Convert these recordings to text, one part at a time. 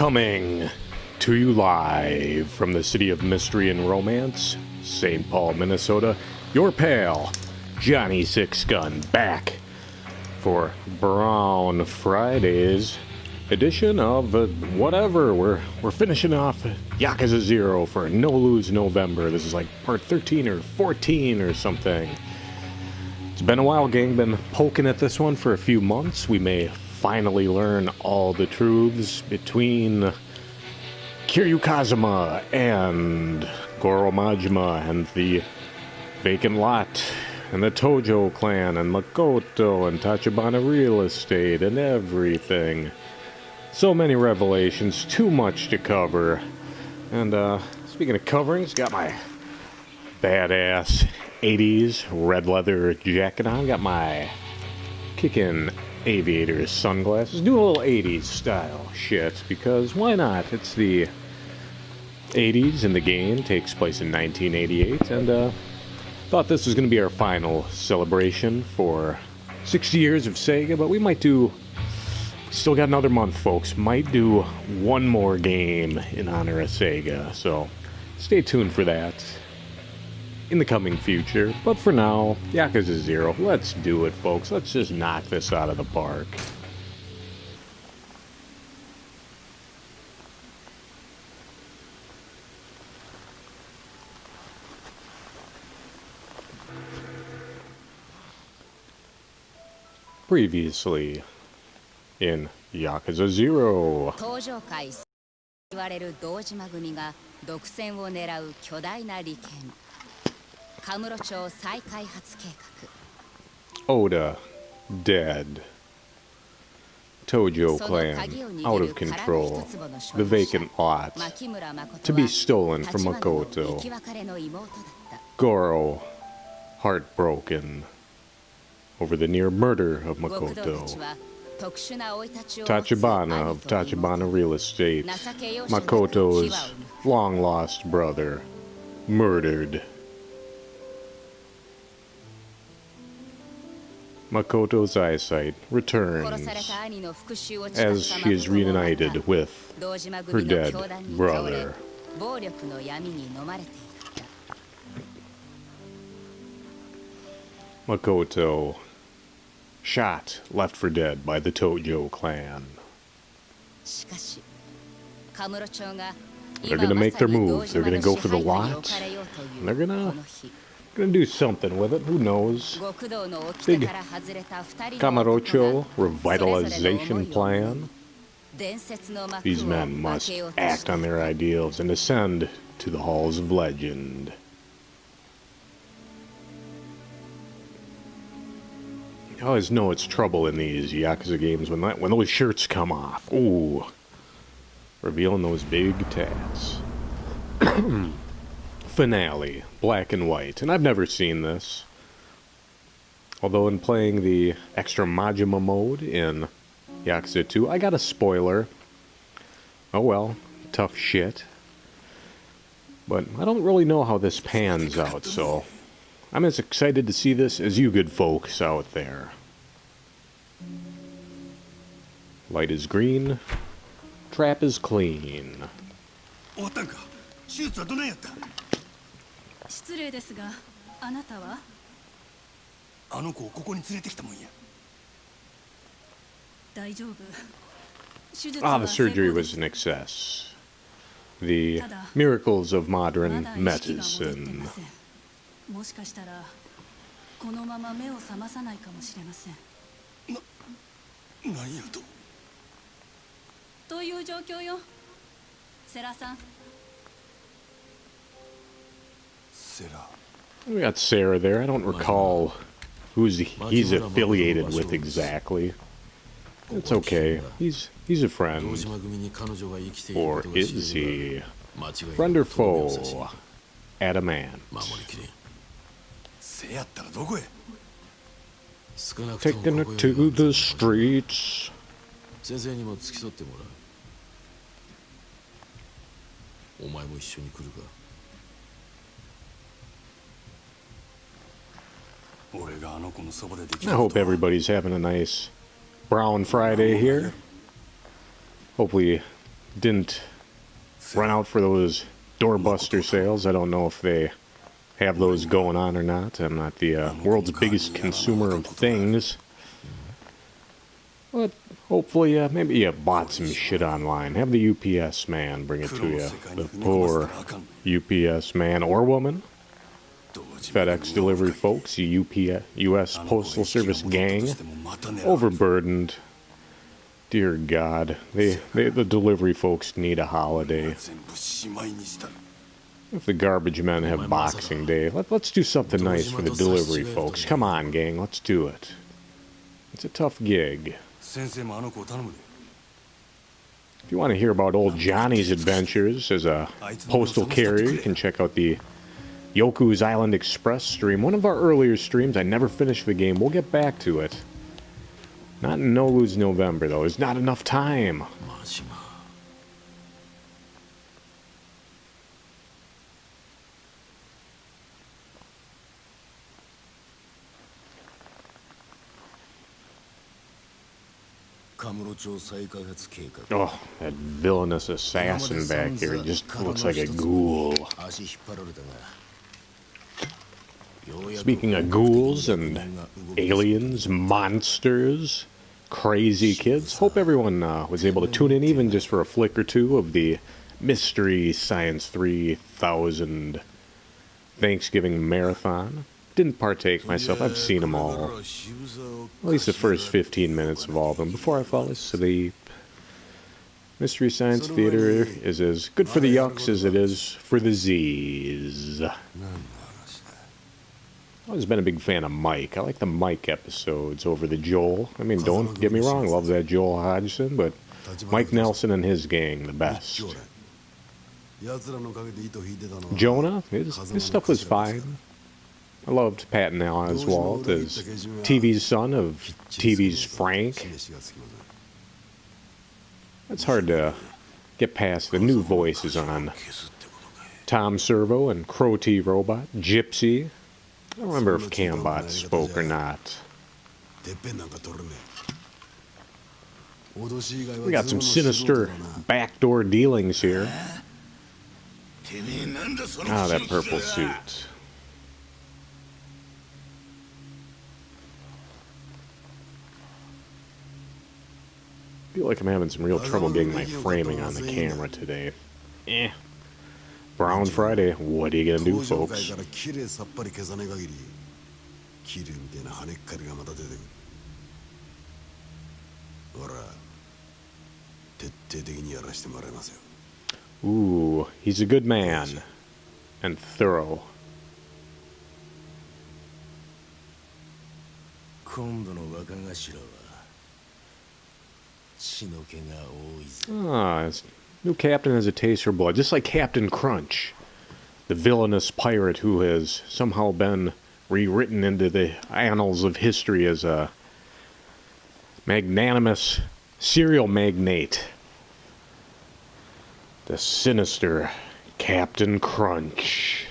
Coming to you live from the city of mystery and romance, St. Paul, Minnesota, your pal, Johnny Sixgun, back for Brown Friday's edition of whatever. We're finishing off Yakuza 0 for No Lose November. This is like part 13 or 14 or something. It's been a while, gang. Been poking at this one for a few months. We may finally learn all the truths between Kiryu Kazuma and Goro Majima and the vacant lot and the Tojo clan and Makoto and Tachibana real estate and everything. So many revelations, too much to cover. And speaking of coverings, got my badass 80s red leather jacket on. Got my kickin' aviators sunglasses. Do a little 80s style shit, because why not? It's the 80s and the game takes place in 1988, and thought this was going to be our final celebration for 60 years of Sega, but we might do... Still got another month, folks. Might do one more game in honor of Sega, so stay tuned for that in the coming future. But for now, Yakuza 0. Let's do it, folks. Let's just knock this out of the park. Previously in Yakuza 0. 登場回言われる堂島組が独占を狙う巨大な利権。カムロ町再開発計画。 Oda dead. Tojo clan out of control. The vacant lot to be stolen from Makoto. Goro heartbroken over the near murder of Makoto. Tachibana of Tachibana Real Estate, Makoto's long-lost brother, murdered. Makoto's eyesight returns as she is reunited with her dead brother. Makoto shot, left for dead by the Tojo clan. They're gonna make their moves. They're gonna go for the lot. And they're gonna do something with it. Who knows? Big Kamurocho revitalization plan. These men must act on their ideals and ascend to the halls of legend. I always know it's trouble in these Yakuza games when those shirts come off. Ooh. Revealing those big tats. Finale. Black and white. And I've never seen this. Although in playing the extra Majima mode in Yakuza 2, I got a spoiler. Oh well. Tough shit. But I don't really know how this pans out, so... I'm as excited to see this as you good folks out there. Light is green. Trap is clean. Ah, the surgery was an excess. The miracles of modern medicine. もしかしたらこのまま目を覚まさないかもしれません。何やという状況よ。セラさん。セラ。We got Sarah there. I don't recall who's he's affiliated with exactly. It's okay. He's a friend. Or is he? Friend or foe? Adamant. Taking it to the streets. I hope everybody's having a nice Brown Friday here. Hopefully didn't run out for those doorbuster sales. I don't know if they have those going on or not. I'm not the world's biggest consumer of things. But hopefully, maybe you bought some shit online. Have the UPS man bring it to you. The poor UPS man or woman. FedEx delivery folks, U.S. Postal Service gang, overburdened. Dear God, the delivery folks need a holiday. If the garbage men have Boxing Day, let's do something nice for the delivery folks. Come on, gang, let's do it. It's a tough gig. If you want to hear about old Johnny's adventures as a postal carrier, you can check out the Yakuza Island Express stream. One of our earlier streams. I never finished the game. We'll get back to it. Not in No Lose November, though. There's not enough time. Oh, that villainous assassin back here just looks like a ghoul. Speaking of ghouls and aliens, monsters, crazy kids, hope everyone was able to tune in even just for a flick or two of the Mystery Science 3000 Thanksgiving Marathon. Didn't partake myself. I've seen them all. At least the first 15 minutes of all of them before I fall asleep. Mystery Science Theater is as good for the yucks as it is for the Z's. I've always been a big fan of Mike. I like the Mike episodes over the Joel. I mean, don't get me wrong, love that Joel Hodgson, but Mike Nelson and his gang, the best. Jonah, his stuff was fine. I loved Patton Oswalt as TV's son of TV's Frank. It's hard to get past the new voices on Tom Servo and Crow T Robot, Gypsy. I don't remember if Cambot spoke or not. We got some sinister backdoor dealings here. Ah, that purple suit. I feel like I'm having some real trouble getting my framing on the camera today. Brown Friday, what are you gonna do, folks? Ooh, he's a good man. And thorough. Ah, new captain has a taste for blood, just like Captain Crunch, the villainous pirate who has somehow been rewritten into the annals of history as a magnanimous serial magnate. The sinister Captain Crunch.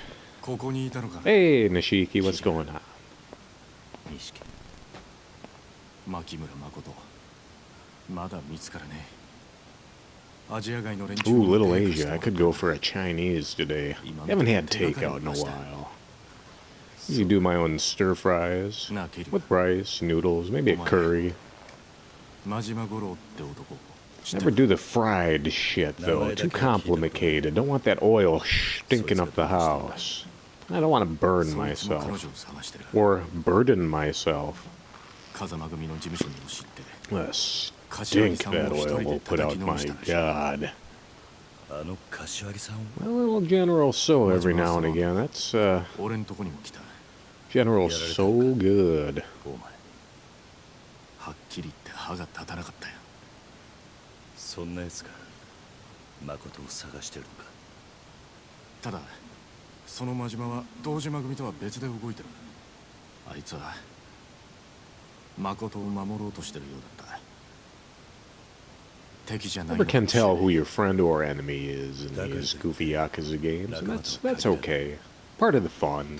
Hey, Nishiki, what's going on? Ooh, Little Asia. I could go for a Chinese today. I haven't had takeout in a while. You can do my own stir fries with rice, noodles, maybe a curry. Never do the fried shit, though. Too complicated. Don't want that oil stinking up the house. I don't want to burn myself. Or burden myself. The stink that oil will put out, my God. A little General So every now and again. That's, General So good. Never can tell who your friend or enemy is in these goofy Yakuza games, and that's okay. Part of the fun.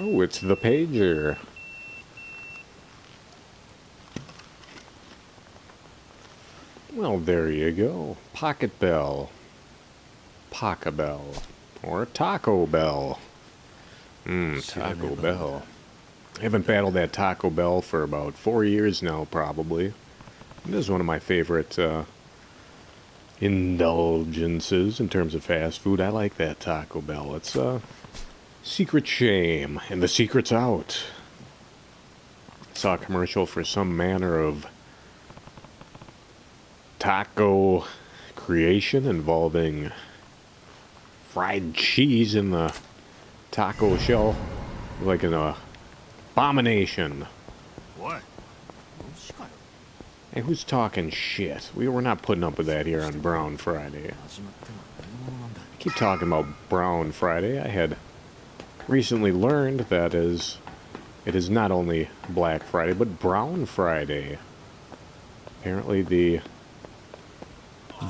Oh, it's the pager. Well, there you go. Pocket Bell. Poca Bell. Or Taco Bell. Taco Bell. I haven't battled that Taco Bell for about 4 years now, probably. This is one of my favorite indulgences in terms of fast food. I like that Taco Bell. It's a secret shame, and the secret's out. Saw a commercial for some manner of taco creation involving fried cheese in the taco shell, like an abomination. What? Hey, who's talking shit? We were not putting up with that here on Brown Friday. I keep talking about Brown Friday. I had recently learned that it is not only Black Friday, but Brown Friday. Apparently the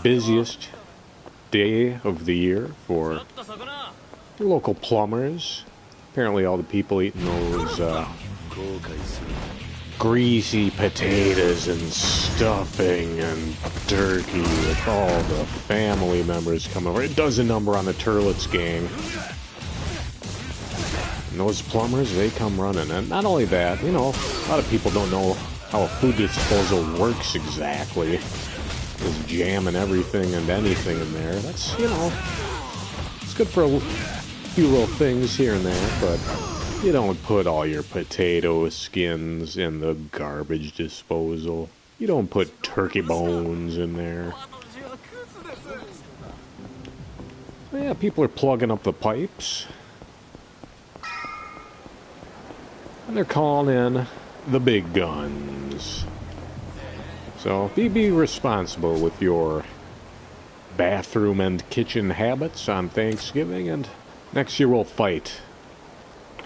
busiest day of the year for local plumbers. Apparently all the people eating those greasy potatoes and stuffing and turkey with all the family members coming over. It does a number on the Turlets gang. And those plumbers, they come running. And not only that, you know, a lot of people don't know how a food disposal works exactly. Just jamming everything and anything in there. That's, you know, it's good for a few little things here and there, but you don't put all your potato skins in the garbage disposal. You don't put turkey bones in there. Yeah, people are plugging up the pipes. And they're calling in the big guns. So be responsible with your bathroom and kitchen habits on Thanksgiving, and next year we'll fight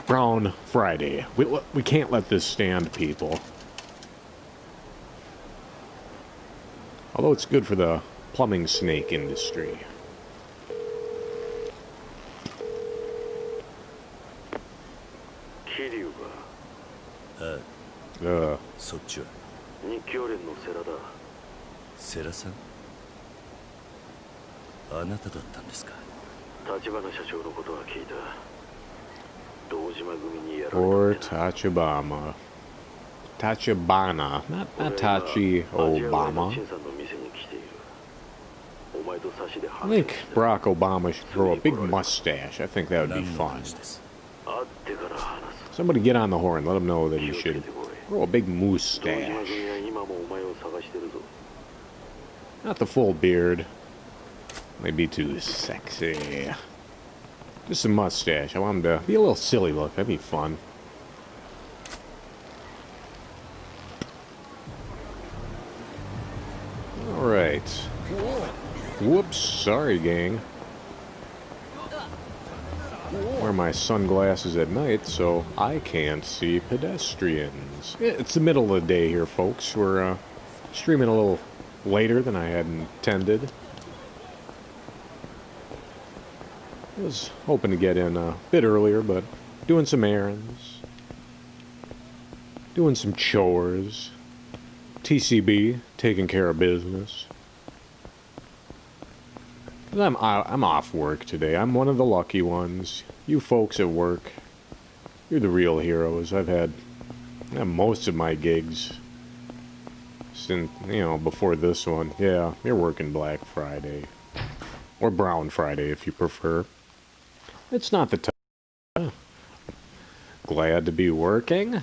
Brown Friday. We can't let this stand, people. Although it's good for the plumbing snake industry. Or Tachibana. Tachibana. Not Tachi Obama. I think Barack Obama should grow a big mustache. I think that would be fun. Somebody get on the horn. Let him know that he should grow a big mustache. Not the full beard. Might be too sexy. Just a mustache. I want him to be a little silly look. That'd be fun. Alright. Whoops. Sorry, gang. Wear my sunglasses at night so I can't see pedestrians. It's the middle of the day here, folks. We're streaming a little later than I had intended. I was hoping to get in a bit earlier, but doing some errands, doing some chores, TCB, taking care of business. I'm off work today. I'm one of the lucky ones. You folks at work, you're the real heroes. I have most of my gigs since, you know, before this one. Yeah, you're working Black Friday. Or Brown Friday, if you prefer. It's not the time. Glad to be working?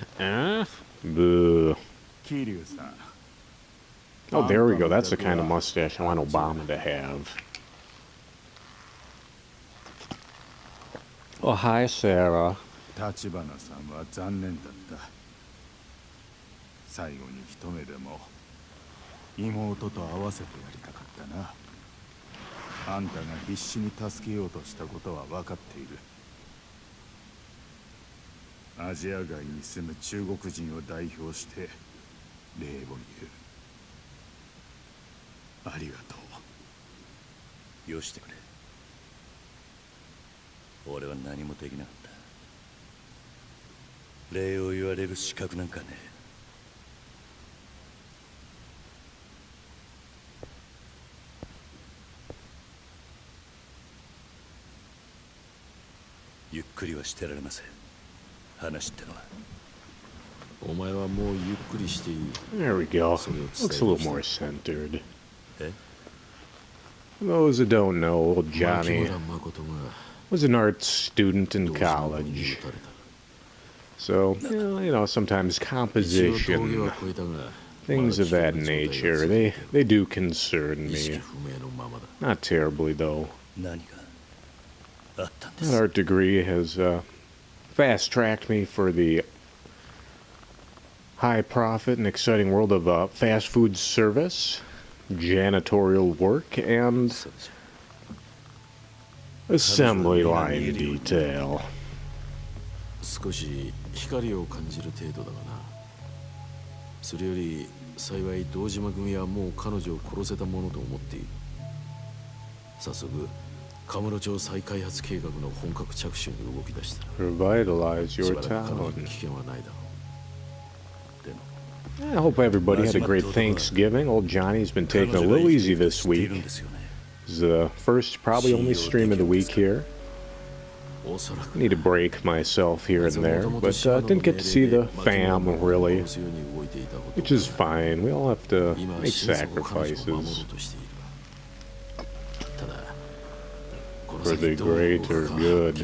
Boo. Oh, there we go. That's the kind of mustache I want Obama to have. Oh, hi, Sarah. 立花さんは残念だった。最後に一目でも妹と会わせてやりたかったな。あんたが必死に助けようとしたことは分かっている。アジア外に住む中国人を代表して礼を言う。ありがとう。よしてくれ。俺は何もできなかった。礼を言われる資格なんかねえ。ゆっくりはしてられません。話ってのは。お前はもうゆっくりしていい。 There we go. Looks a little more centered. え For those who don't know, old Johnny 誠が was an art student in college. So, you know, sometimes 一応峠 composition, は越えたが things of that nature, they do concern 意識 me. 不明のままだ。 Not terribly, though. 何があったんで That す。 art degree has fast-tracked me for the high-profit and exciting world of fast food service, janitorial work, and そうじゃ assembly line detail. 少し光を感じる程度だがな。それより幸い堂島組はもう彼女を殺せたものと思っている。早速カムロ町再開発計画の本格着手に動き出した。 Revitalize し your ばらく彼女 town. に危険はないだろう。でも I hope everybody had a great Thanksgiving. Old Johnny's been taking a little easy this 知っているん week. ですよね。 It's the first, probably only stream of the week here. おそらく I need to break myself here and there, but didn't get to see the fam really, which is fine. We all have to make sacrifices for the greater good.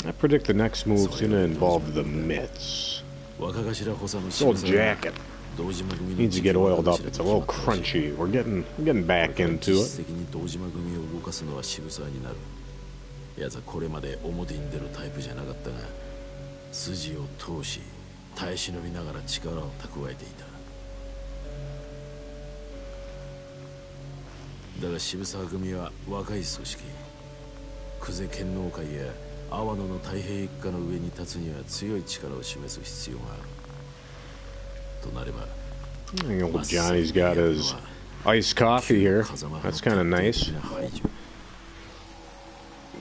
I predict the next move's gonna involve the mitts. This old jacket needs to get oiled up. It's a little crunchy. We're getting back into it. やつはこれまで表に出るタイプじゃなかったが、筋を通し耐え忍びながら力を蓄えていた。だが渋沢組は若い組織、久世剣能会や阿波野の太平一家の上に立つには強い力を示す必要がある。となれば、 Old Johnny's got his iced coffee here. That's kind of nice.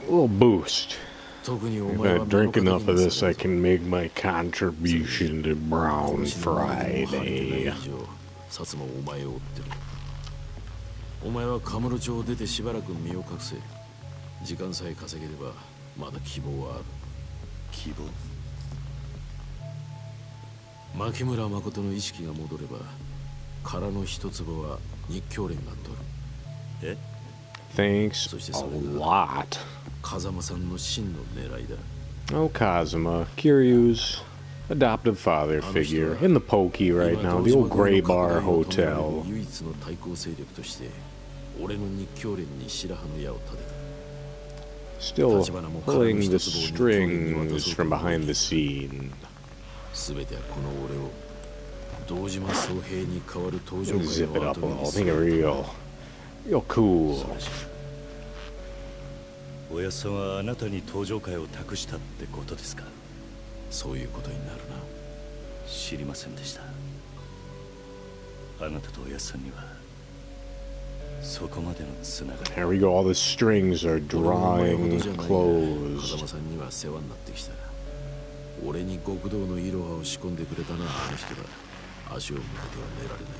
A little boost. If I drink enough of this, I can make my contribution to Brown Friday. 薩摩お前を追ってる。お前はカムロ町を出てしばらく身を隠せ。時間さえ稼げればまだ希望はある。希望。牧村誠の意識が戻れば、殻の一粒は日教連が取る。え Thanks a lot. 風間さんの真の狙いだ。 Oh, Kazuma, Kiryu's adoptive father figure in the pokey right now, the old Gray Bar Hotel. 唯一の対抗勢力として俺の日教連に白羽の矢を立てた。 Still pulling the strings from behind the scene. すべてはこの俺を堂島宗平に代わる登場 Zip 会 it の up 後 a に little. す Make it る。 real cool. おやっさんはあなたに登場会を託したってことですか。そういうことになるな。知りませんでした。あなたとおやっさんにはそこまでのつながり。 There we go. All the strings are 俺もお前ほど drawing じゃないが closed. 風間さんには世話になってきた。俺に極道のイロハを仕込んでくれたな、あの人だ。足を向けては寝られない。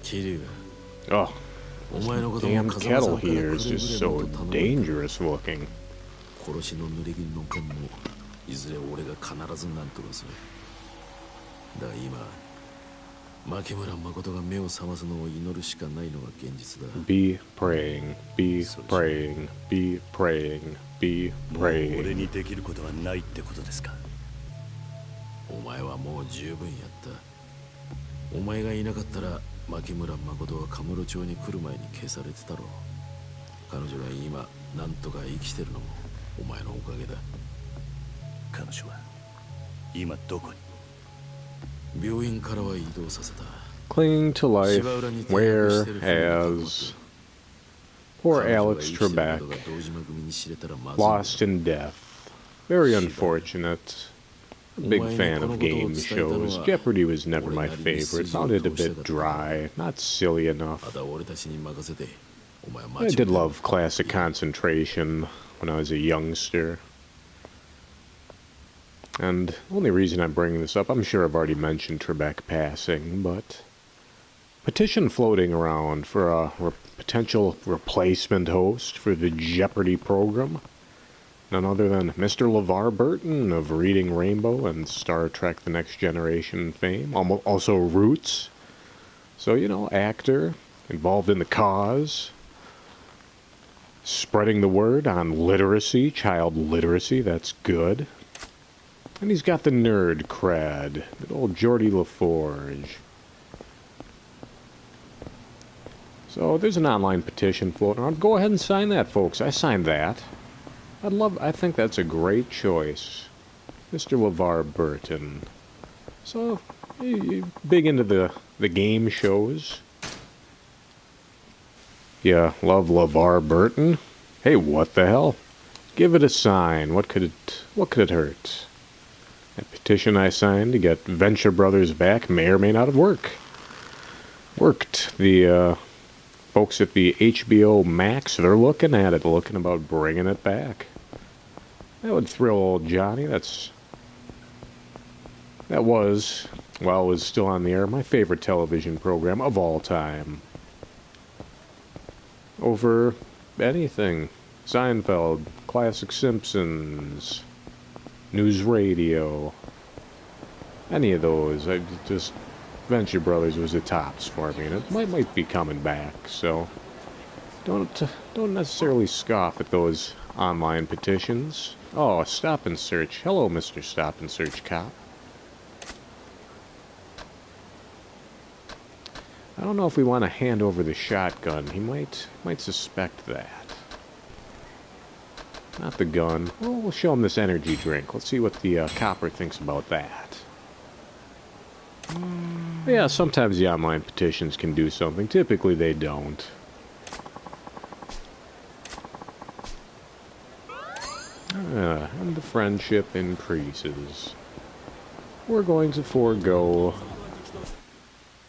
桐生、 Oh, お前のことも damn 風間さ kettle んから here く is れ just ぐれも so と頼まれた。 dangerous looking. 殺しの濡れ衣の件もいずれ俺が必ず何とかする。だが今牧村誠が目を覚ますのを祈るしかないのが現実だ。 Be praying, be praying, be praying, be もう俺 praying. にできることはないってことですか。お前はもう十分やった。お前がいなかったら牧村誠はカムロ町に来る前に消されてたろう。彼女が今なんとか生きてるのもお前のおかげだ。彼女は今どこに。病院からは移動させた。 Clinging to life, whereas poor Alex Trebek lost in death. Very unfortunate. Big fan of game shows. Jeopardy was never my favorite. Found it a bit dry, not silly enough. I did love classic concentration when I was a youngster. And the only reason I'm bringing this up, I'm sure I've already mentioned Trebek passing, but petition floating around for a potential replacement host for the Jeopardy program. None other than Mr. LeVar Burton of Reading Rainbow and Star Trek The Next Generation fame. Also Roots. So, you know, actor, involved in the cause. Spreading the word on literacy, child literacy, that's good. And he's got the nerd cred. Good old Geordie LaForge. So there's an online petition floating around. Go ahead and sign that, folks. I signed that. I think that's a great choice. Mr. LeVar Burton. So, you big into the game shows. Yeah, love LeVar Burton. Hey, what the hell? Give it a sign. What could it hurt? That petition I signed to get Venture Brothers back may or may not have worked. The folks at the HBO Max, they're looking at it, looking about bringing it back. That would thrill old Johnny. That was, while it was still on the air, my favorite television program of all time. Over anything. Seinfeld, Classic Simpsons, News Radio, any of those. Venture Brothers was the tops for me, and it might be coming back, so don't necessarily scoff at those online petitions. Oh, Stop and Search. Hello, Mr. Stop and Search Cop. I don't know if we want to hand over the shotgun. He might suspect that. Not the gun. Well, we'll show him this energy drink. Let's see what the copper thinks about that. Yeah, sometimes the online petitions can do something. Typically they don't. And the friendship increases. We're going to forego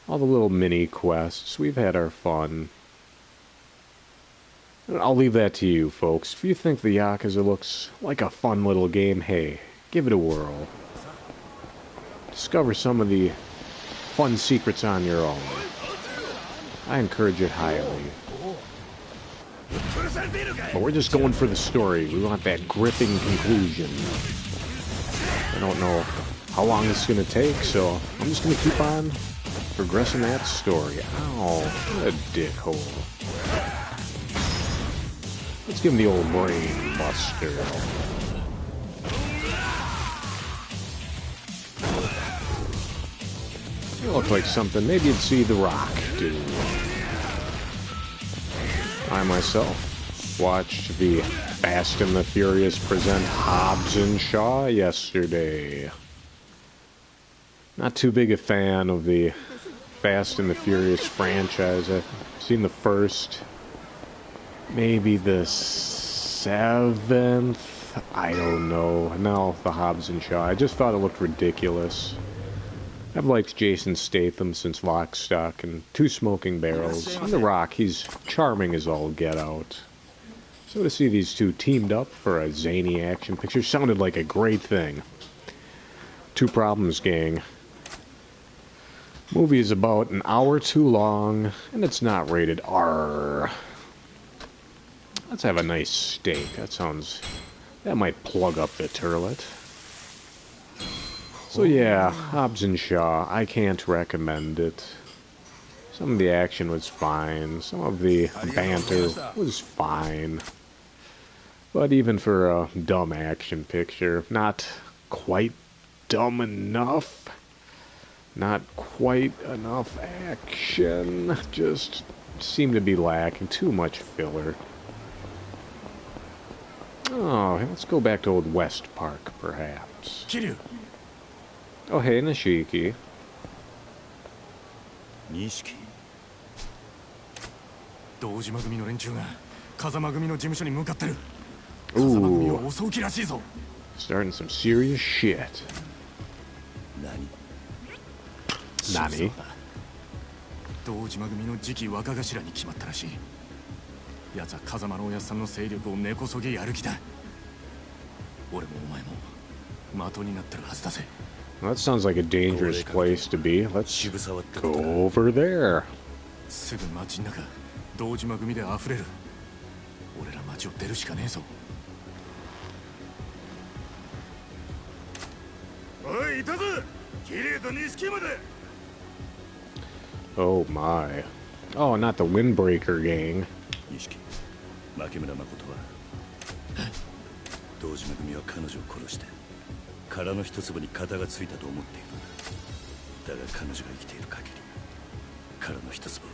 all the little mini quests. We've had our fun. I'll leave that to you, folks. If you think the Yakuza looks like a fun little game, hey, give it a whirl. Discover some of the fun secrets on your own. I encourage it highly. But we're just going for the story. We want that gripping conclusion. I don't know how long this is going to take, so I'm just going to keep on progressing that story. Ow, what a dickhole. Let's give him the old brain buster. You look like something maybe you'd see The Rock do. I myself watched the Fast and the Furious present Hobbs and Shaw yesterday. Not too big a fan of the Fast and the Furious franchise. I've seen the first, maybe the 7th, I don't know. Now the Hobbs and Shaw. I just thought it looked ridiculous. I've liked Jason Statham since Lock, Stock, and Two Smoking Barrels. And The Rock, he's charming as all get out. So to see these two teamed up for a zany action picture sounded like a great thing. Two problems, gang. Movie is about an hour too long, and it's not rated R. Let's have a nice steak. That might plug up the turlet. So yeah, Hobbs and Shaw, I can't recommend it. Some of the action was fine, some of the banter was fine. But even for a dumb action picture, not quite dumb enough. Not quite enough action. Just seemed to be lacking too much filler. Oh, let's go back to Old West Park, perhaps. Kiryu. Oh, hey, Nishiki. Nishiki. 堂島組の連中が風間組の事務所に向かってる。風間組を襲う気らしいぞ。Starting some serious shit. Nani? 堂島組の次期若頭に決まったらしい。奴は風間のおやっさんの勢力を根こそぎやる気だ。俺もお前も的になってるはずだぜ。 Well, that sounds like a dangerous place to be. Let's go over there. すぐ街の中、堂島組で溢れる。俺ら街を出るしかねえぞ。おい、いたぞ。綺麗と錦まで。 Oh my. Oh, not the Windbreaker gang. 錦、牧村誠は堂島組は彼女を殺して殻の一粒に型がついたと思っている。だが彼女が生きている限り、殻の一粒は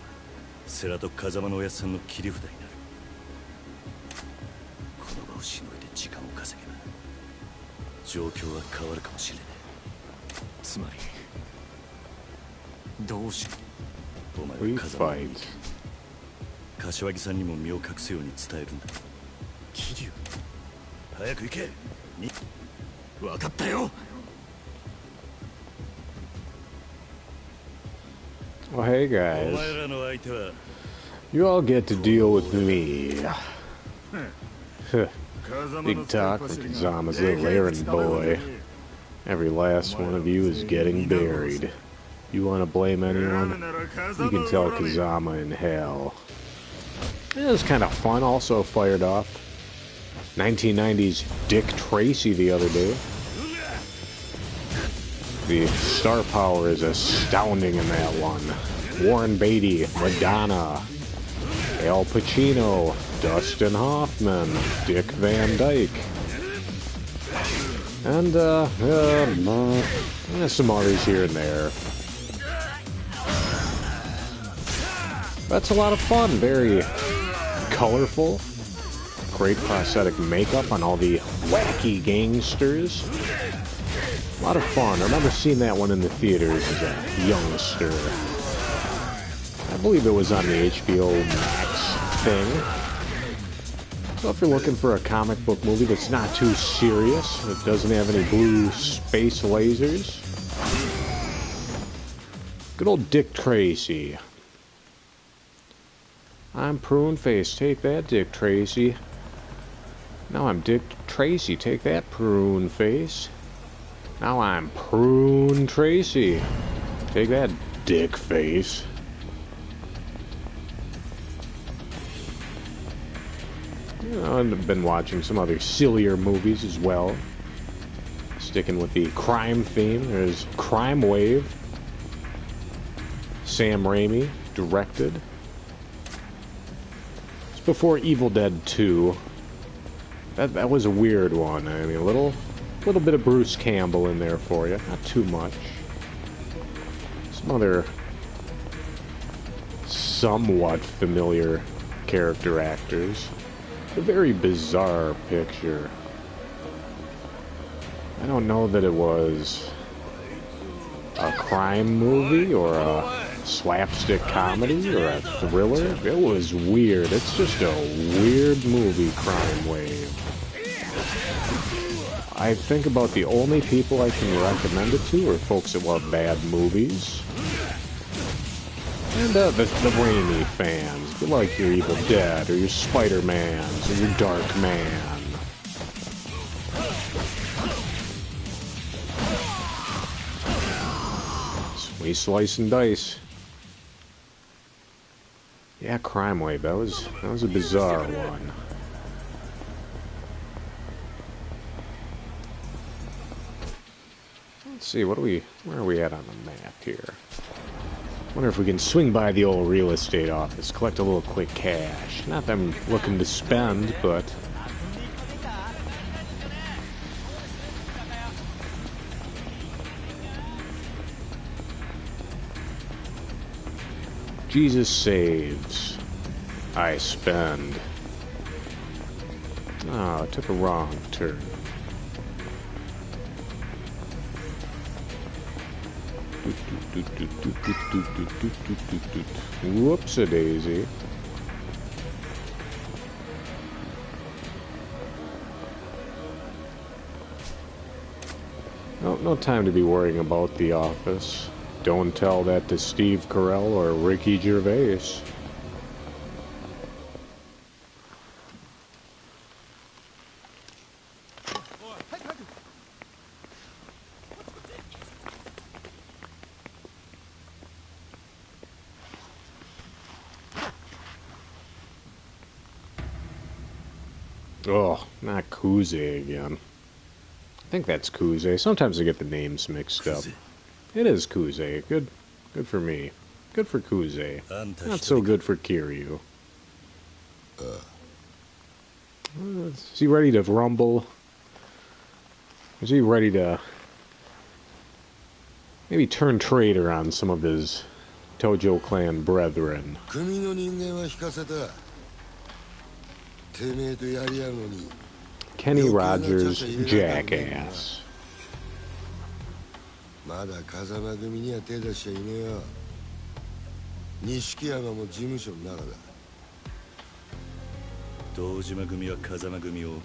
世良と風間のおやっさんの切り札になる。この場をしのいで時間を稼げば状況は変わるかもしれない。つまりどうしよう。お前は風間を見て柏木さんにも身を隠すように伝えるんだ。桐生、早く行け。分かったよ。 Well, hey お guys. 前らの相手は You all get to deal with me. Big talk for Kazama's little errand boy. Every last one of you is getting buried. You want to blame anyone? You can tell Kazama in hell. It was kind of fun, also fired off 1990s Dick Tracy the other day. The star power is astounding in that one. Warren Beatty, Madonna, Al Pacino, Dustin Hoffman, Dick Van Dyke, and some others here and there. That's a lot of fun. Very colorful. Great prosthetic makeup on all the wacky gangsters. A lot of fun. I remember seeing that one in the theaters as a youngster. I believe it was on the HBO Max thing. So if you're looking for a comic book movie that's not too serious, it doesn't have any blue space lasers. Good old Dick Tracy. I'm Prune Face. Take that, Dick Tracy. Now I'm Dick Tracy. Take that, Prune Face. Now I'm Prune Tracy. Take that, Dick Face. You know, I've been watching some other sillier movies as well. Sticking with the crime theme, there's Crime Wave. Sam Raimi directed. It's before Evil Dead 2. That was a weird one. I mean, a little bit of Bruce Campbell in there for you, not too much. Some other somewhat familiar character actors. A very bizarre picture. I don't know that it was a crime movie or a slapstick comedy or a thriller. It was weird. It's just a weird movie, Crime Wave. I think about the only people I can recommend it to are folks that love bad movies. And the Raimi fans. You like your Evil Dead or your Spider-Mans or your Dark Man. We slice and dice. Yeah, Crime Wave. That was a bizarre one. Let's see, where are we at on the map here? Wonder if we can swing by the old real estate office, collect a little quick cash. Not that I'm looking to spend, but Jesus saves, I spend. Oh, I took a wrong turn. Whoops-a-daisy. Oh, no time to be worrying about the office. Don't tell that to Steve Carell or Ricky Gervais. Oh, not Kuze again. I think that's Kuze. Sometimes I get the names mixed up. It is Kuze. Good for me. Good for Kuze. Not so good for Kiryu. Is he ready to rumble? Is he ready to maybe turn traitor on some of his Tojo clan brethren? Kenny Rogers, jackass. まだ風間組には手出しちゃいねえよ。錦山も事務所の中だ。堂島組は風間組を、いや、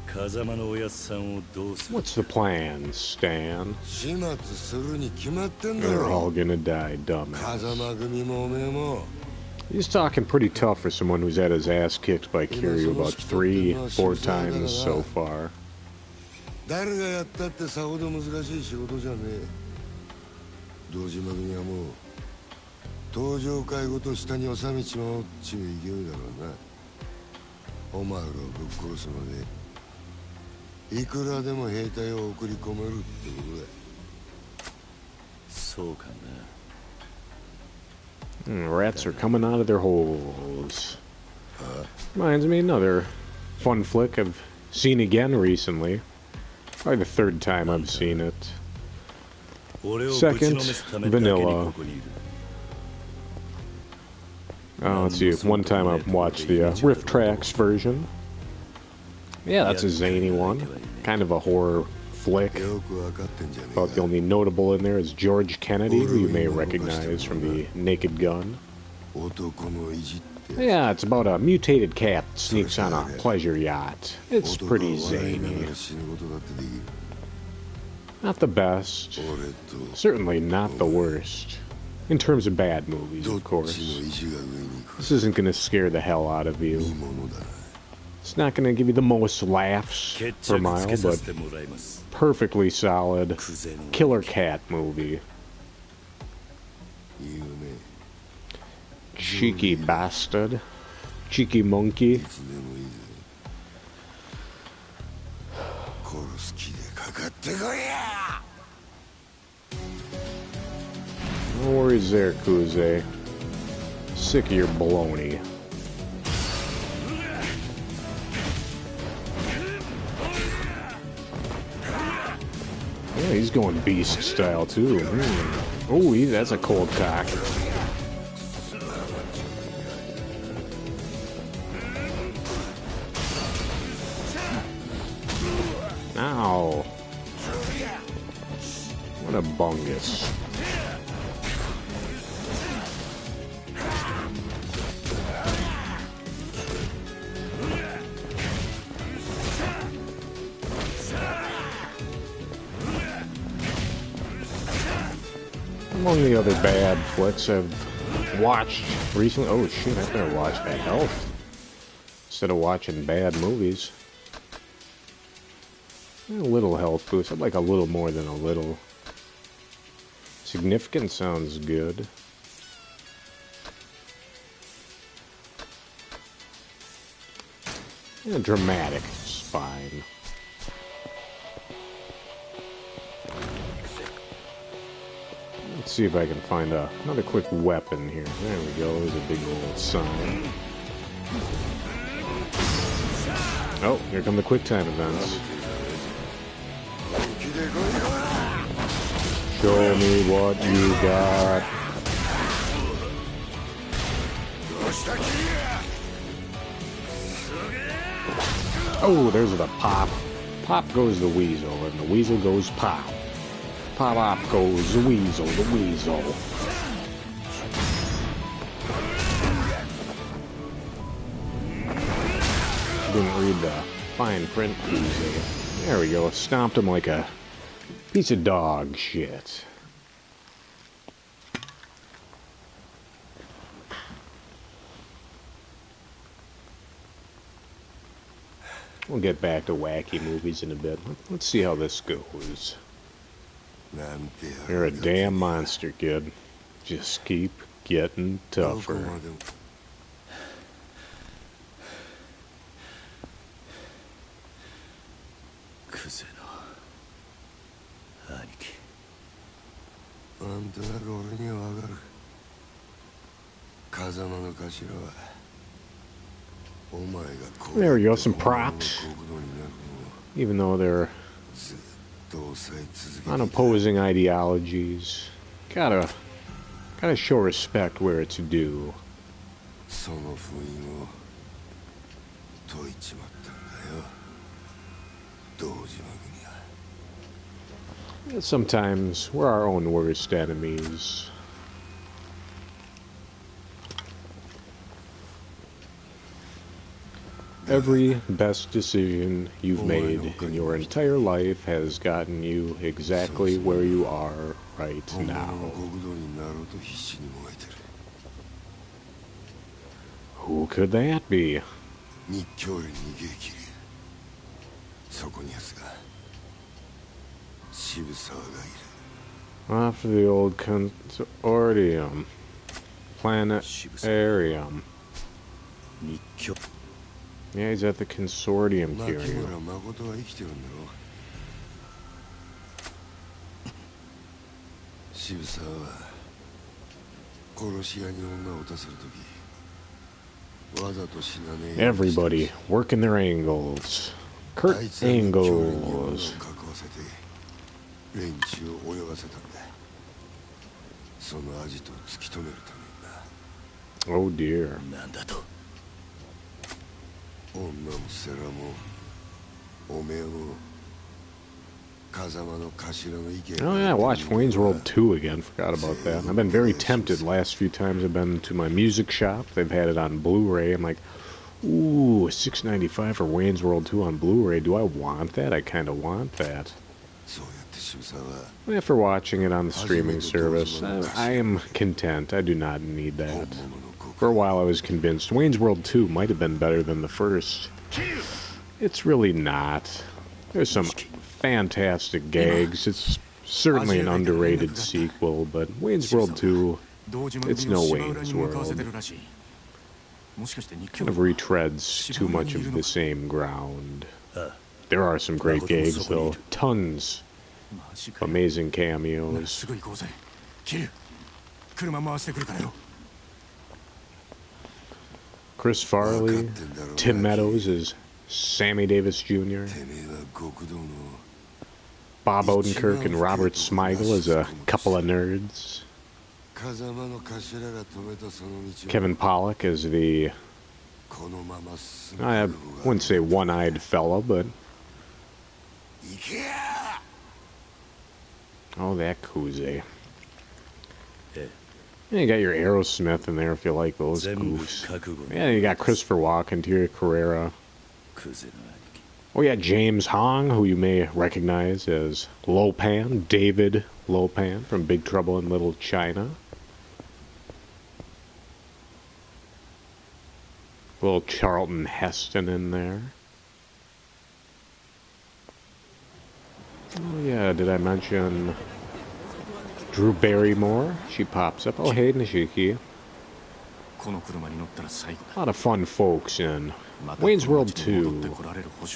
風間のおやっさんをどうする？ What's the plan, Stan? 始末するに決まってんだ They're ろ。 all gonna die, dumbass. 風間組もおめえも。 He's talking pretty tough for someone who's had his ass kicked by Kiryu about 3-4 times so far. 誰がやったってさほど難しい仕事じゃねえ。堂島組はもう登場会ごと下に収めちまおうっちゅう勢いだろうな。お前らをぶっ殺すまでいくらでも兵隊を送り込めるってことだ。そうかな。 Rats are coming out of their holes. Reminds me of another fun flick I've seen again recently. Probably the third time I've seen it. Second, vanilla. Let's see, one time I've watched the Riff Tracks version. Yeah, that's a zany one. Kind of a horror flick. About the only notable in there is George Kennedy, who you may recognize from the Naked Gun. Yeah, it's about a mutated cat that sneaks on a pleasure yacht. It's pretty zany. Not the best. Certainly not the worst. In terms of bad movies, of course. This isn't going to scare the hell out of you. It's not going to give you the most laughs per mile, but perfectly solid killer cat movie. Cheeky bastard. Cheeky monkey. No worries there, Kuze. Sick of your baloney. Yeah, he's going beast style too. Oh, that's a cold cock. Ow. What a bungus. Among the other bad flicks I've watched recently. Oh shit, I better watch that health instead of watching bad movies. A little health boost. I'd like a little more than a little. Significant sounds good. Yeah, dramatic is fine. Let's see if I can find another quick weapon here. There we go. There's a big old sign. Oh, here come the quick time events. Show me what you got. Oh, there's the pop. Pop goes the weasel, and the weasel goes pop. Pop up goes the weasel, the weasel. Didn't read the fine print easy. There we go. Stomped him like a piece of dog shit. We'll get back to wacky movies in a bit. Let's see how this goes. You're a damn monster, kid. Just keep getting tougher. クゼの兄貴。なんとなく俺にはわかる。風間の頭はお前がこう There we go, some props. Even though they're on opposing ideologies, gotta show respect where it's due. その封印を解いちまったんだよ。堂島組は。 Sometimes we're our own worst enemies. Every best decision you've made in your entire life has gotten you exactly where you are right now. Who could that be? Off to the old consortium. Planetarium. Yeah, he's at the consortium here. Everybody working their angles. Kurt Angles. Oh dear. Oh yeah, I watched Wayne's World 2 again. Forgot about that. I've been very tempted last few times I've been to my music shop. They've had it on Blu-ray. I'm like, ooh, $6.95 for Wayne's World 2 on Blu-ray. Do I want that? I kind of want that. After watching it on the streaming service, I am content. I do not need that. For a while I was convinced Wayne's World 2 might have been better than the first. It's really not. There's some fantastic gags. It's certainly an underrated sequel, but Wayne's World 2, it's no Wayne's World. Kind of retreads too much of the same ground. There are some great gags, though. Tons of amazing cameos. Chris Farley, Tim Meadows as Sammy Davis Jr., Bob Odenkirk and Robert Smigel as a couple of nerds, Kevin Pollak as the, I wouldn't say one-eyed fella, but oh, that Kuze. Yeah, you got your Aerosmith in there if you like those goofs. Yeah, you got Christopher Walken, Tia Carrera. Oh yeah, James Hong, who you may recognize as Lopan, David Lopan from Big Trouble in Little China. Little Charlton Heston in there. Oh yeah, did I mention Drew Barrymore? She pops up. Oh hey, Nishiki. A lot of fun folks in Wayne's World 2.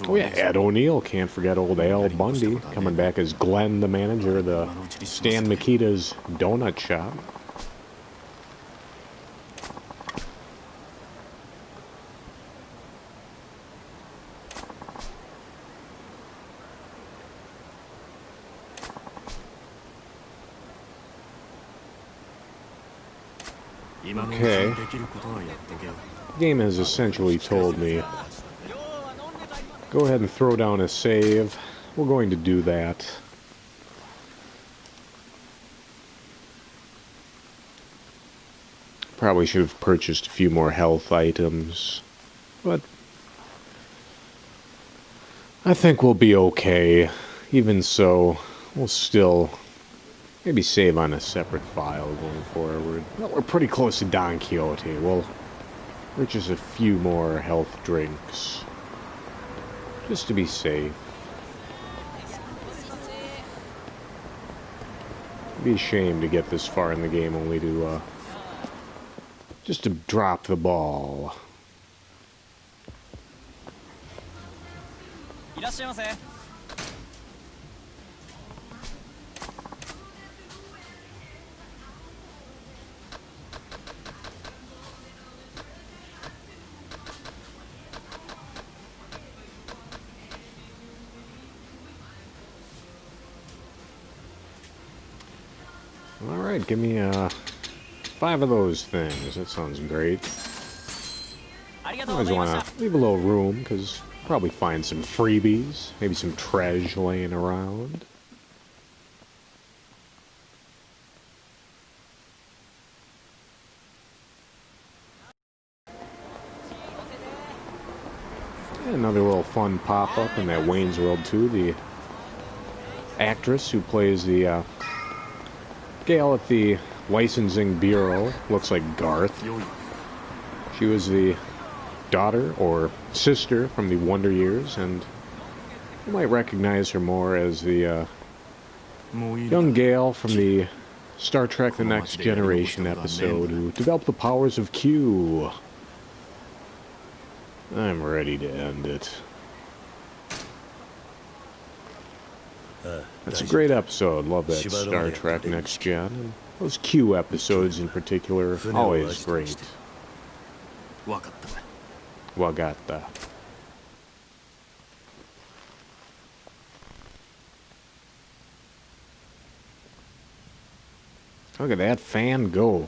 Oh yeah, Ed O'Neill. Can't forget old Al Bundy coming back as Glenn, the manager of the Stan Mikita's donut shop. Okay. The game has essentially told me, go ahead and throw down a save. We're going to do that. Probably should have purchased a few more health items, but I think we'll be okay. Even so, we'll still maybe save on a separate file going forward. Well, we're pretty close to Don Quixote. We'll purchase a few more health drinks. Just to be safe. It'd be a shame to get this far in the game only to, just to drop the ball. Alright, give me 5 of those things. That sounds great. Always want to leave a little room, because probably find some freebies. Maybe some treasure laying around. And another little fun pop-up in that Wayne's World 2. The actress who plays the gal at the licensing bureau looks like Garth. She was the daughter or sister from the Wonder Years, and you might recognize her more as the young gal from the Star Trek The Next Generation episode who developed the powers of Q. I'm ready to end it. That's a great episode. Love that Star Trek Next Gen. And those Q episodes in particular, always great. Wagata. Look at that fan go.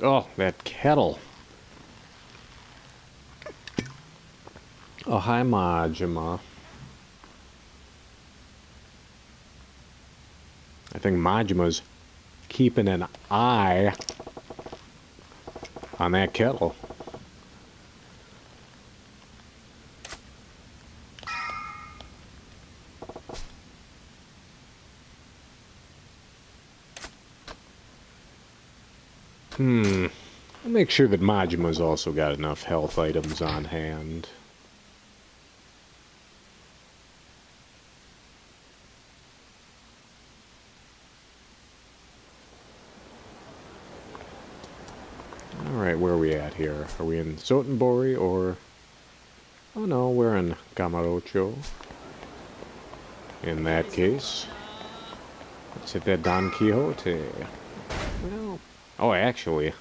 Oh, that kettle. Oh, hi, Majima. I think Majima's keeping an eye on that kettle. I'll make sure that Majima's also got enough health items on hand. Alright, where are we at here? Are we in Sotenbori or... Oh no, we're in Gamarocho. In that case, let's hit that Don Quixote. Well, oh, actually,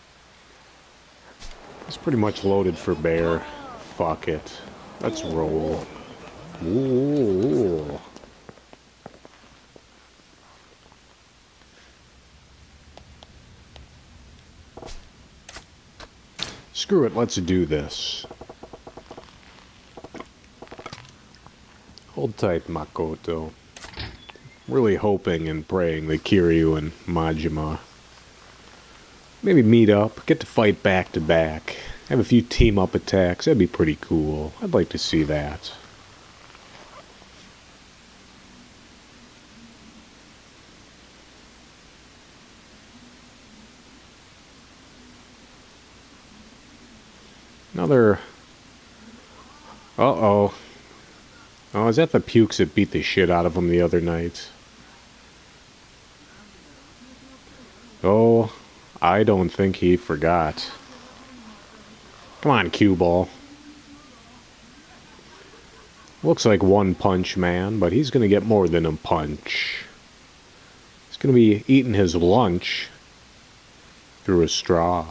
it's pretty much loaded for bear. Fuck it. Let's roll. Ooh. Screw it, let's do this. Hold tight, Makoto. Really hoping and praying that Kiryu and Majima maybe meet up, get to fight back to back, have a few team-up attacks. That'd be pretty cool. I'd like to see that. Another... Uh-oh. Oh, is that the pukes that beat the shit out of him the other night? Oh, I don't think he forgot. Come on, cue ball. Looks like One Punch Man, but he's gonna get more than a punch. He's gonna be eating his lunch through a straw.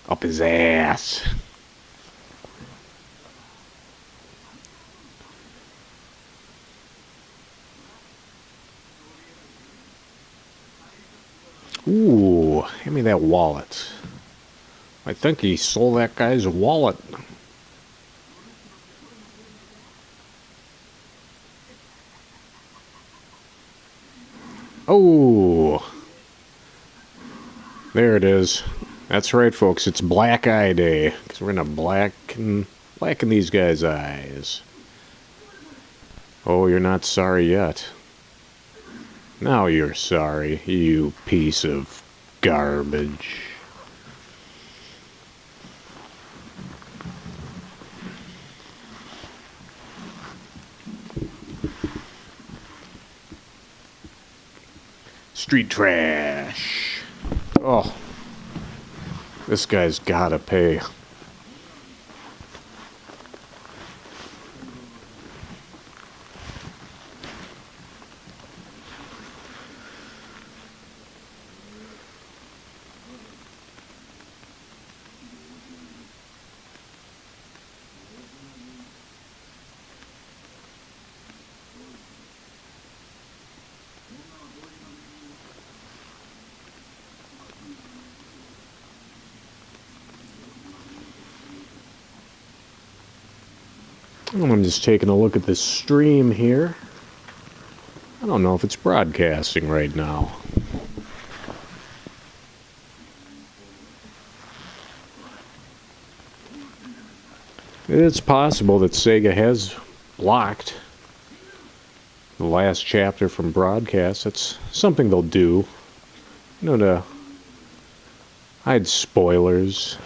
Up his ass. Ooh, hand me that wallet. I think he stole that guy's wallet. Oh, there it is. That's right, folks. It's Black Eye Day, because we're gonna blacken Black in these guys' eyes. Oh, you're not sorry yet. Now you're sorry, you piece of garbage. Street trash. Oh, this guy's gotta pay. I'm just taking a look at this stream here. I don't know if it's broadcasting right now. It's possible that Sega has blocked the last chapter from broadcast. That's something they'll do, you know, to hide spoilers.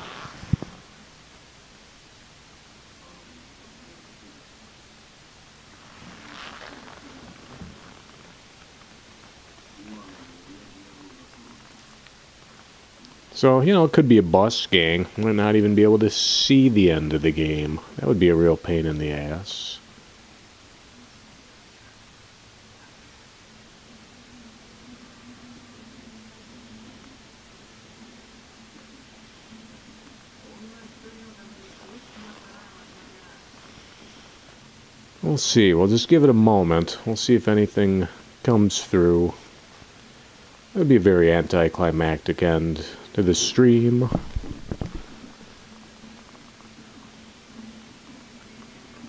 So, you know, it could be a bus gang. Might not even be able to see the end of the game. That would be a real pain in the ass. We'll see. We'll just give it a moment. We'll see if anything comes through. It would be a very anticlimactic end to the stream.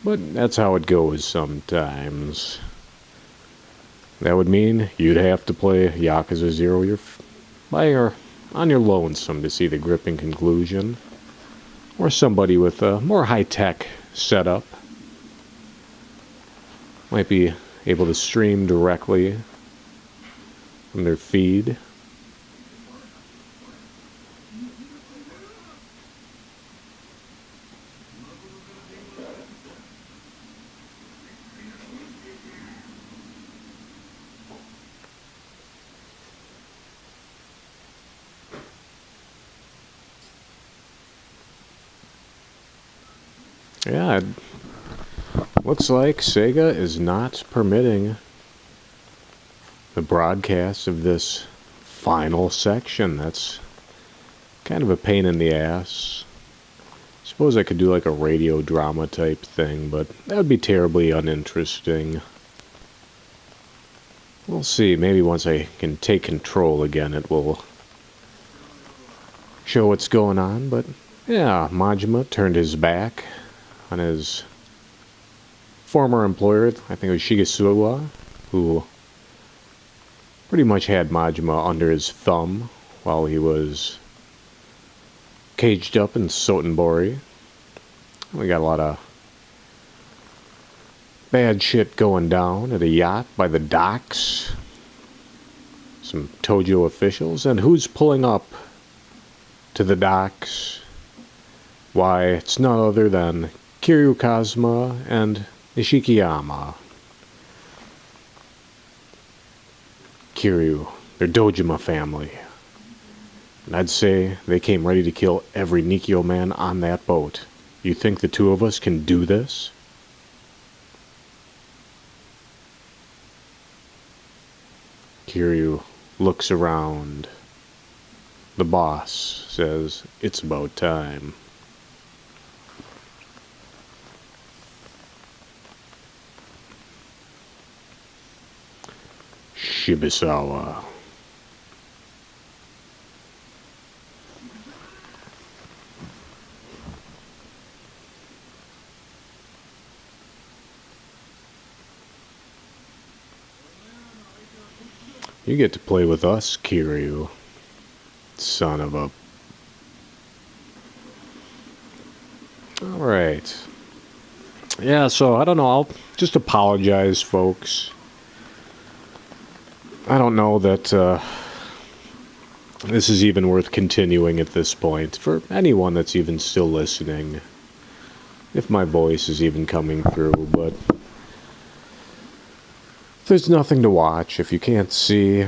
But that's how it goes sometimes. That would mean you'd have to play Yakuza 0 on your lonesome to see the gripping conclusion. Or somebody with a more high-tech setup might be able to stream directly from their feed. Yeah, it looks like Sega is not permitting the broadcast of this final section. That's kind of a pain in the ass. Suppose I could do like a radio drama type thing, but that would be terribly uninteresting. We'll see. Maybe once I can take control again, it will show what's going on. But yeah, Majima turned his back on his former employer, I think it was Shigesuwa, who pretty much had Majima under his thumb while he was caged up in Sotenbori. We got a lot of bad shit going down at a yacht by the docks. Some Tojo officials. And who's pulling up to the docks? Why, it's none other than Kiryu Kazuma and Nishikiyama. Kiryu, their Dojima family. And I'd say they came ready to kill every Nikio man on that boat. You think the two of us can do this? Kiryu looks around. The boss says, "It's about time." Shibusawa. You get to play with us, Kiryu. Son of a... Alright. Yeah, so I don't know. I'll just apologize, folks. I don't know that this is even worth continuing at this point. For anyone that's even still listening. If my voice is even coming through, but there's nothing to watch if you can't see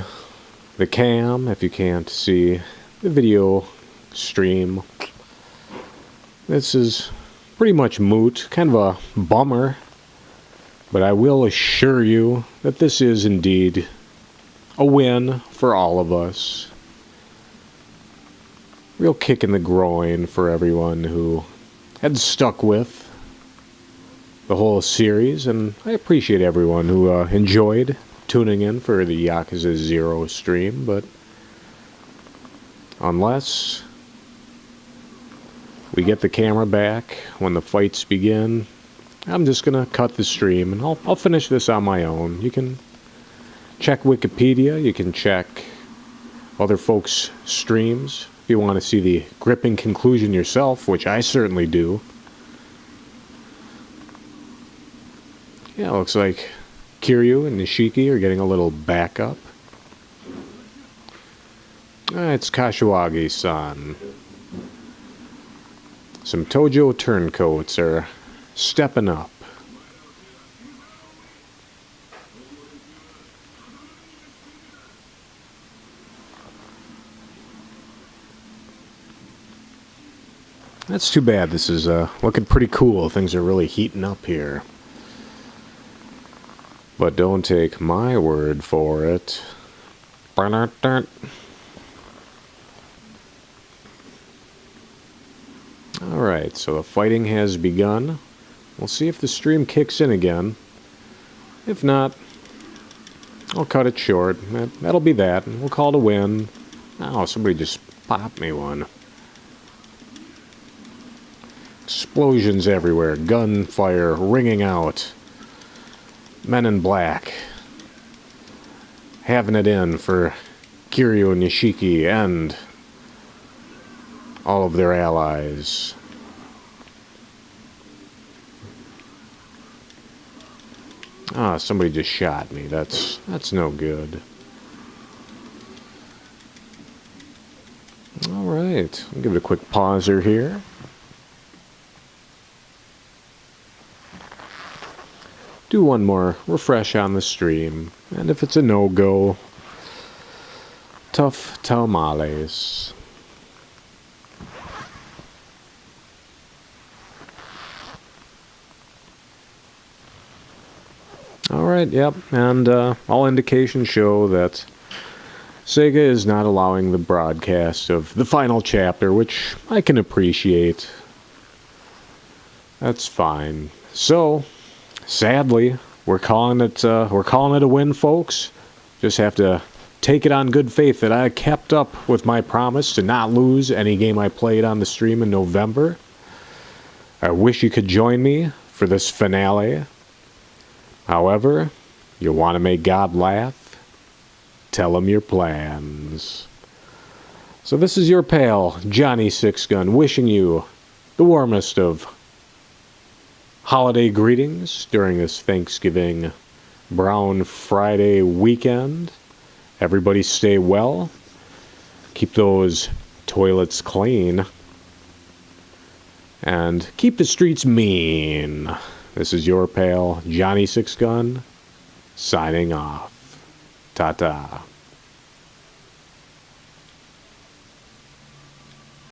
the cam, if you can't see the video stream. This is pretty much moot, kind of a bummer, but I will assure you that this is indeed a win for all of us. Real kick in the groin for everyone who had stuck with the whole series, and I appreciate everyone who enjoyed tuning in for the Yakuza 0 stream, but unless we get the camera back when the fights begin, I'm just gonna cut the stream, and I'll finish this on my own. You can check Wikipedia, you can check other folks' streams, if you want to see the gripping conclusion yourself, which I certainly do. Yeah, looks like Kiryu and Nishiki are getting a little backup. It's Kashiwagi-san. Some Tojo turncoats are stepping up. That's too bad. This is looking pretty cool. Things are really heating up here. But don't take my word for it. Alright, so the fighting has begun. We'll see if the stream kicks in again. If not, I'll cut it short. That'll be that. We'll call it a win. Oh, somebody just popped me one. Explosions everywhere, gunfire ringing out. Men in black having it in for Kiryu, Nishiki, and all of their allies. Ah, somebody just shot me. That's no good. Alright, I'll give it a quick pauser here. Do one more refresh on the stream, and if it's a no-go, tough tamales. Alright, yep, and all indications show that Sega is not allowing the broadcast of the final chapter, which I can appreciate. That's fine. So, sadly, we're calling it a win, folks. Just have to take it on good faith that I kept up with my promise to not lose any game I played on the stream in November. I wish you could join me for this finale. However, you want to make God laugh? Tell him your plans. So this is your pal, Johnny Sixgun, wishing you the warmest of holiday greetings during this Thanksgiving Brown Friday weekend. Everybody stay well. Keep those toilets clean. And keep the streets mean. This is your pal, Johnny Sixgun, signing off. Ta-ta.